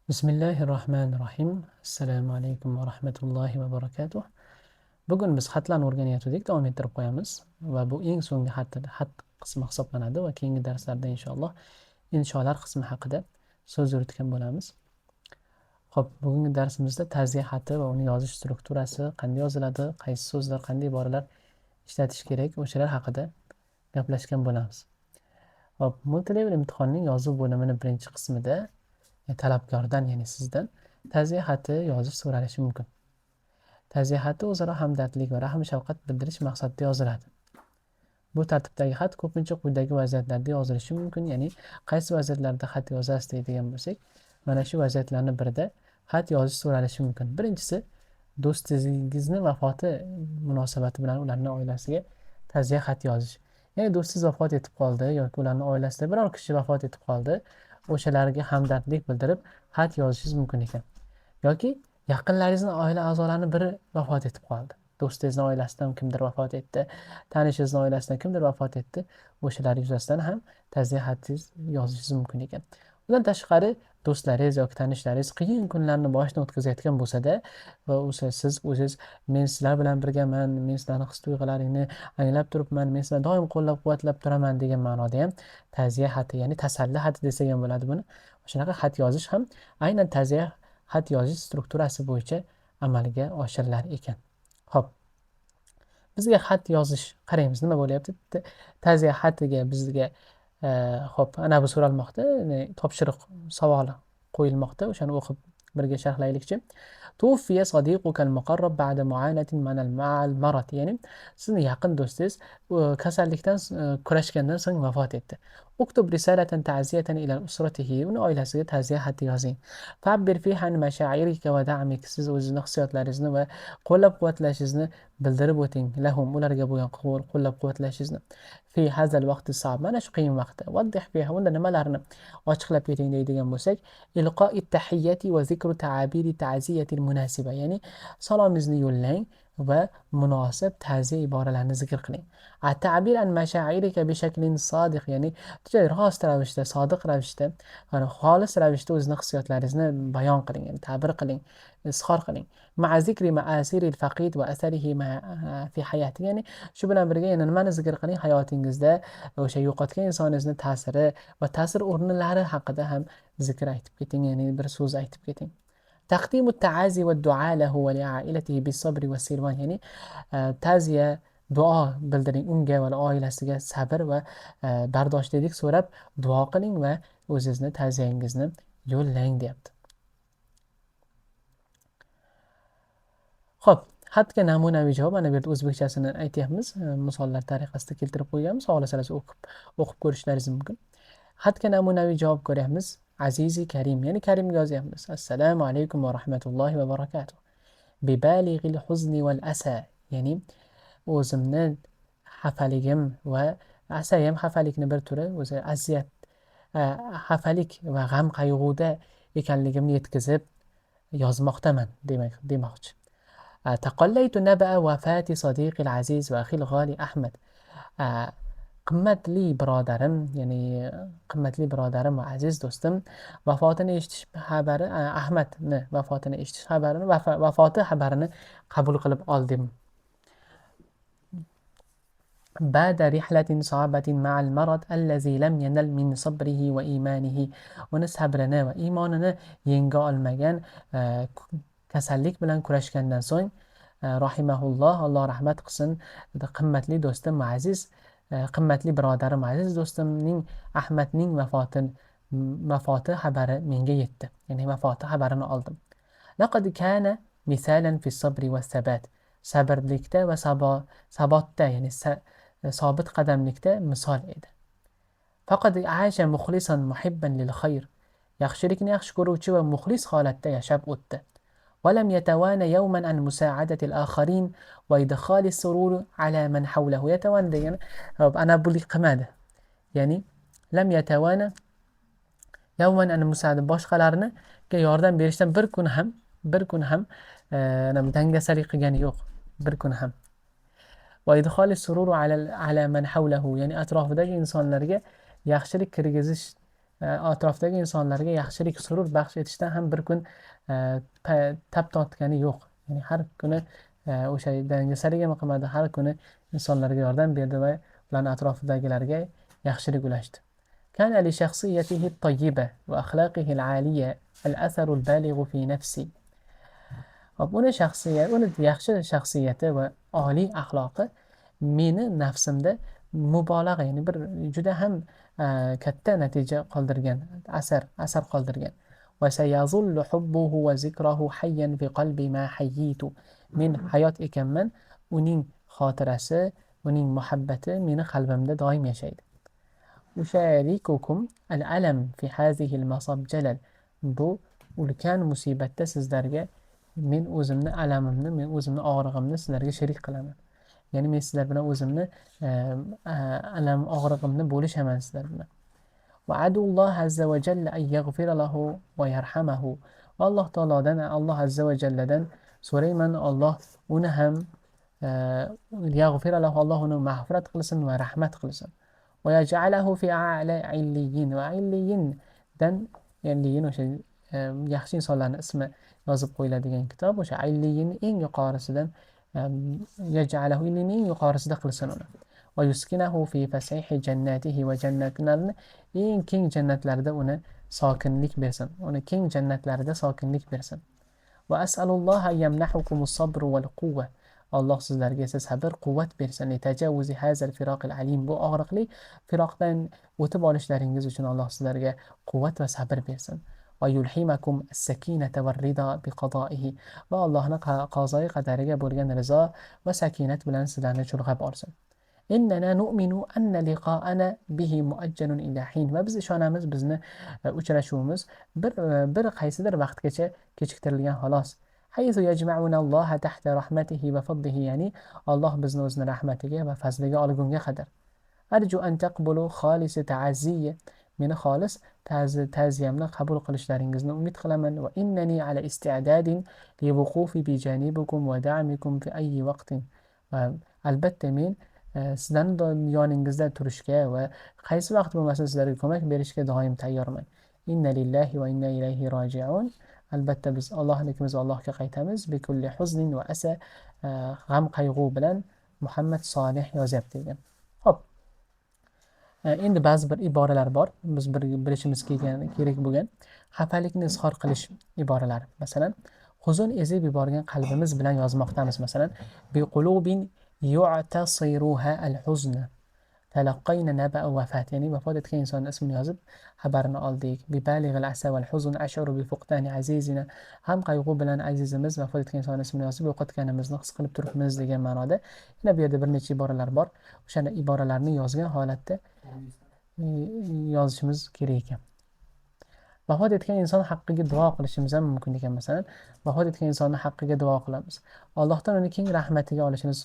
Bismillahirrohmanirrohim. Assalomu alaykum va rahmatullohi va barakatuh. Bugun biz xatlarni o'rganayotgandik, davom ettirib qo'yamiz va bu eng so'nggi xat qismi hisoblanadi va keyingi darslarda inshaalloh insholar qismi haqida so'z yuritgan bo'lamiz. Xo'p, bugungi darsimizda ta'ziya xati va uni yozish strukturasi, qanday yoziladi, qaysi so'zlar, qanday iboralar ishlatish kerak, o'shalar haqida gaplashgan bo'lamiz. Xo'p, multilevel imtihonning yozuv bo'limining birinchi qismida talabgordan, ya'ni sizdan ta'ziya xati yozish so'ralishi mumkin. Ta'ziya xati o'zaro hamdardlik va rahm shafqat bildirish maqsadida yoziladi. Bu tartibdagi xat ko'pincha quyidagi vaziyatlarda yozilishi mumkin, ya'ni qaysi vaziyatlarda xat yozasiz deydigan bo'lsak, mana shu vaziyatlarning birida xat yozish so'ralishi mumkin. Birinchisi, do'stingizni vafoti munosabati bilan ularning oilasiga ta'ziya xat yozish. Ya'ni do'stingiz vafot etib qoldi yoki ularning oilasida biror kishi vafot etib qoldi, o'shalarga hamdardlik bildirib xat yozishingiz mumkin ekan. Yoki yaqinlaringizning oila a'zolarining biri vafot etib qoldi. Do'stingizning oilasidan kimdir vafot etdi, tanishingizning oilasidan kimdir vafot etdi. O'shalar yuzasidan ham ta'ziya xatingiz yozishingiz mumkin ekan. Undan tashqari do'stlaringiz yoki tanishlaringiz qiyin kunlarni boshidan o'tkazayotgan bo'lsa-da va siz o'zingiz men sizlar bilan birgaman, men sizlarning his-tuyg'ularingni anglab turibman, men sizlarni doim qo'llab-quvvatlab turaman degan ma'noda ham ta'ziya xati, ya'ni tasalli xati desak ham bo'ladi buni. Shunaqa xat yozish ham aynan ta'ziya xat yozish strukturasi bo'yicha amalga oshirilar ekan. Xo'p, bizga xat yozish, qaraymiz nima bo'lyapti. Ta'ziya xatiga bizga xo'p, ana bu so'ralmoqda, topshiriq savoli qo'yilmoqda, o'shani o'qib birga sharhlaylikchi. Tuwfiya sadiqukal muqarrab ba'da mu'anatin ma'al marad, ya'ni sizni yaqin do'stingiz kasallikdan kurashgandan so'ng vafot etdi. Uktub risalatan ta'ziyatan ila usratihi, uni oilasiga ta'ziya xati yozing. Fa'bbir fiha an mashaa'irika va da'mik, siz o'zingizni hissiyotlaringizni va qo'llab-quvvatlashingizni bildirib o'ting. Lahum, ularga bo'lgan qo'llab-quvvatlashingizni. Fi hazal vaqti sa'b, mana shu qiyin vaqtda. Vaddih fiha, unda nimalarni ochiqlab keting deydigan bo'lsak, ilqo'it tahiyyati va zikru ta'abiri ta'ziyatil munasiba, ya'ni salomingizni yo'llang va munosib ta'ziya iboralarini zikr qiling. At-ta'bir an mashaa'irika bi shaklin sodiq, ya'ni juda rost ravishda, sodiq ravishda, xolis ravishda o'zini hissiyotlaringizni bayon qiling, ya'ni ta'bir qiling, izhor qiling. Ma'a zikri ma'asiril faqid va asarihi fi hayati, ya'ni shu bilan birga yana nimani zikr qiling, hayotingizda o'sha yo'qotgan insoningizni ta'siri va ta'sir o'rinlari haqida ham zikr aytib keting, ya'ni bir so'z aytib keting. Taqdimu ta'azi va du'a lahu va li'ailatihi bis-sabri va silvan, ya'ni ta'ziya, duo bildiring unga va oilasiga sabr va bardoshlilik so'rab duo qiling va o'zingizni ta'ziyangizni yo'llang deyapti. Xo'p, xatga namunaviy javob, mana bu yerda o'zbekchasini aytyapmiz, misollar tariqasida keltirib qo'yganmiz, xohlasangiz o'qib ko'rishlaringiz mumkin. Xatga namunaviy javob ko'ryapmiz. Azizi Karim, ya'ni Karimga yozyapmiz. Assalomu alaykum va rahmatullohi va barakatuh. Bibalig'il huzni val asa, ya'ni o'zimni xafaligim va asa ham xafalikni bir turi, o'zi aziyat, xafalik va g'am qayg'uda ekanligimni yetkazib yozmoqdaman demoqchi. تقليت نبأ وفاة صديقي العزيز وأخي الغالي أحمد. qimmatli birodarim, ya'ni qimmatli birodarim va aziz do'stim vafotini eshitish xabari, Ahmadni vafotini eshitish xabarini, vafoti xabarini qabul qilib oldim. بعد رحلة صعبة مع المرض الذي لم ينل من صبره وإيمانه, uni sabrini va iymonini yenga olmagan kasallik bilan kurashgandan so'ng rahimahulloh, Alloh rahmat qilsin, qimmatli do'stim aziz, qimmatli birodarim aziz do'stimning Ahmadning vafoti xabari menga yetdi, ya'ni vafoti xabarini oldim. Laqad kana misalan fi sabri va sabat, sabrlikda va sabotda, ya'ni sobit qadamlikda misol edi. Faqat aisha muxlisan muhibban lil xayr, yaxshilikni yaxshi ko'ruvchi va muxlis holatda yashab o'tdi. ولم يتوانى يوما عن مساعدة الآخرين وإدخال السرور على من حوله. يتوانى دينا أنا بولي قمادة، يعني لم يتوانى يوما عن مساعدة boshqalarni yordam berishdan bir kun ham dangasalik qilgani yo'q, bir kun ham. وإدخال السرور على من حوله, ya'ni atrofidagi insonlarga yaxshilik kirgizish atrofdagi insonlarga yaxshilik surur baxsh etishdan ham bir kun tap tortgani yo'q. Ya'ni har kuni o'sha dangasaligiga qilmadi, har kuni insonlarga yordam berdi va ularni atrofidagilarga yaxshilik ulashdi. كان لشخصيته الطيبة وأخلاقه العالية الأثر البالغ في نفسي. uni yaxshi shaxsiyati va oliy axloqi meni nafsimda mubolag'a, ya'ni bir juda ham katta natija qoldirgan, asar qoldirgan. وسيظل حبه وذكره حيا في قلبي ما حييت. Men hayot ekanman, uning xotirasi, uning muhabbati meni qalbimda doim yashaydi. أشارككم الألم في هذه المصاب جلل. Bu ulkan musibatda sizlarga men o'zimni alamimni, men o'zimni og'rig'imni sizlarga sherik qilaman. Ya'ni men sizlar bilan o'zimni og'rig'imni bo'lishaman sizlar bilan. وأدعو الله عز وجل أن يغفر له ويرحمه. Alloh taolodan, Alloh azza va jalladan so'rayman, Alloh uni ham yag'fira lahu, Alloh uni mag'firat qilsin va rahmat qilsin. ويجعله في أعلى عليين. va illiyindan, illiyin o'sha yaxshi insonlarning ismi yozib qo'yiladigan kitob, o'sha illiyinni eng yuqorisidan yaj'alahu, illiyinni eng yuqorisida qilsin uni. va yuskinahu fi fasihi jannatihi, va jannatlarni eng keng jannatlarida uni sokinlik bersin, uni keng jannatlarida sokinlik bersin. va as'alulloha yamnahukumus sabr wal quwwa. Alloh sizlarga esa sabr, quvvat bersin. Tajavvuzi hazal firoqil alim. Bu og'riqli firoqdan o'tib olishlaringiz uchun Alloh sizlarga quvvat va sabr bersin. Va yulhimakum as-sakinata war-rida biqadoihi. Va Allohning qazoi qadariga bo'lgan rizo va sakinat bilan sizlarni chulg'ab olsin. Innana nu'minu anna liqa'ana bihi muajjalun ila hin. Va biz ishonamiz, bizni uchrashuvimiz bir qaysidir vaqtgacha kechiktirilgan xolos. حيث يجمعنا الله تحت رحمته وفضله. ya'ni Alloh bizni o'zining rahmatiga va fazliga olgunga qadar. Arju an taqbulu xolis ta'ziyya. Meni xolis ta'ziyamni qabul qilishlaringizni umid qilaman. Va innani ala isti'dadin li wuqufi bi janibikum va da'mikum fi ayyi vaqtin. Albatta men sizlarning yoningizda turishga va qaysi vaqt bo'lmasin sizlarga ko'mak berishga doim tayyorman. Inna lillahi va inna ilayhi roji'un. Albatta biz Allohnikimiz, Allohga qaytamiz. Bikulli huznin va asa. G'am qayg'u bilan Muhammad Solih yozyapti degan. Xo'p. Endi ba'zi bir iboralar bor. Biz bilishimiz kerak bo'lgan xafalikni izhor qilish iboralari. Masalan, huzun ezib yuborgan qalbimiz bilan yozmoqdamiz. Masalan, biqulubin yu'tasiruha al-huzn. Talaqqayna naba'a vafat. Ya'ni vafot etgan insonning ismini yozib xabarini oldik. Bibalig'il asa wal huzn ash'uru bi fuqdani azizina. Ham qayg'u bilan azizimiz vafot etgan insonning ismini yozib yo'qotganimizni his qilib turibmiz degan ma'noda. Yana bu yerda bir necha iboralar bor. O'sha iboralarni yozgan holatda yozishimiz kerak ekan. Vafot etgan inson haqqiga duo qilishimiz ham mumkin ekan. Masalan, vafot etgan insonning haqqiga duo qilamiz. Allohdan uni keng rahmatiga olishini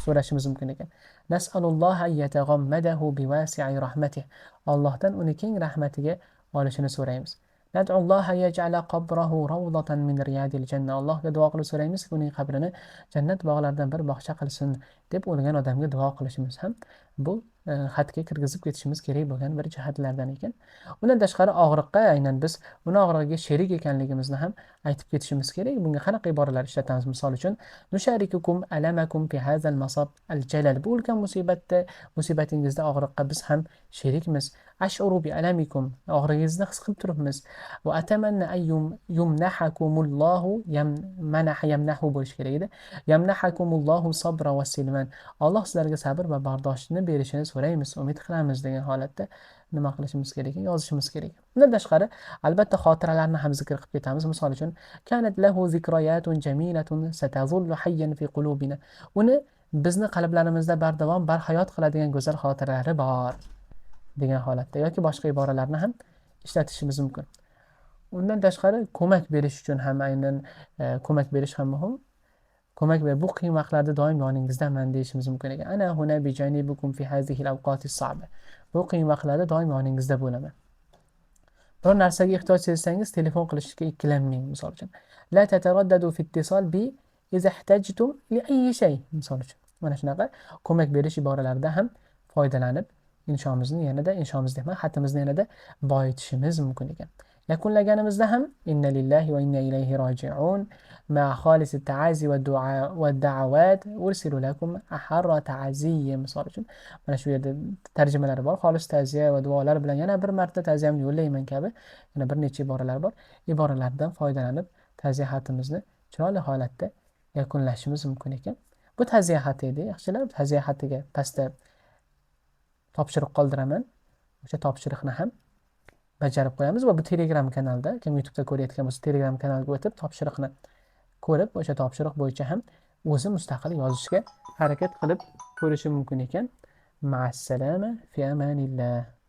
so'rashimiz mumkin ekan. Nas'alulloha yataghammadahu biwasi'i rahmatih. Allohdan uni keng rahmatiga olishini so'raymiz. Nad'ulloha yaj'ala qabrahu rawdatan min riyadil janna. Allohga duo qilib so'raymiz, uning qabrini jannat bog'laridan bir bog'cha qilsin deb o'lgan odamga duo qilishimiz ham bu xatga kirgizib ketishimiz kerak bo'lgan bir jihatlardan ekan. Undan tashqari og'riqqa aynan biz uni og'rig'iga sherik ekanligimizni ham aytib ketishimiz kerak. Bunga qanaqa iboralar ishlatamiz? Misol uchun, nusharikukum alamakum fi hazal masab al-jalal. Bu ulkan musibatingizda og'riqqa biz ham sherikmiz. Ash'uru bi alamikum. Og'rig'ingizni his qilib turibmiz. Va atamanna ayyum yumnahakumullohu yamnahu bo'lish kerak edi. Yamnahakumullohu sabra va silman. Alloh sizlarga sabr va bardoshni berishini so'raymiz, umid qilamiz degan holatda nima qilishimiz kerak? Yozishimiz kerak. Bundan tashqari, albatta xotiralarni ham zikr qilib ketamiz. Misol uchun, kanat lahu zikrayatun jamilatun satazullu hayyan fi qulubina. Uni bizni qalblarimizda bardavom barhayot qiladigan go'zal xotiralari bor degan holatda yoki boshqa iboralarni ham ishlatishimiz mumkin. Undan tashqari, ko'mak berish uchun ham aynan ko'mak berish ham muhim. Ko'mak va bu qiyin vaqtlarda doim yoningizdaman deyishimiz mumkin ekan. Ana huna bi janibukum fi hadhihi al-awqatis sa'ba. Bu qiyin vaqtlarda doim yoningizda bo'laman. Bir narsaga ehtiyoj sezsangiz telefon qilishga ikkilanmang, misol uchun. La tataraddadu fi ittisal bi idza ihtajtum li ayyi shay, misol uchun. Mana shunaqa ko'mak berish iboralarida ham foydalanib inshomizni ham xatimizni yanada boyitishimiz mumkin ekan. Yakunlaganimizda ham inna lillahi va inna ilayhi roji'un ma xolis ta'azi va du'a va da'avat ursilu lakum aharra ta'ziy misol uchun mana shu yerda tarjimalari bor. Xolis ta'ziya va duolar bilan yana bir marta ta'ziyamni yo'llayman kabi yana bir necha iboralar bor. Iboralardan foydalanib ta'ziya xatimizni chiroyli holatda yakunlashimiz mumkin ekan. Bu ta'ziya xati edi. Yaxshilar, ta'ziya xatiga pastda topshiriq qoldiraman. O'sha topshiriqni ham bajarib qo'yamiz va bu Telegram kanalda, kim YouTube'da ko'rayotgan bo'lsa, Telegram kanaliga o'tib topshiriqni ko'rib, o'sha topshiriq bo'yicha ham o'zi mustaqil yozishga harakat qilib ko'rishi mumkin ekan. Ma'assalama fi amanillah.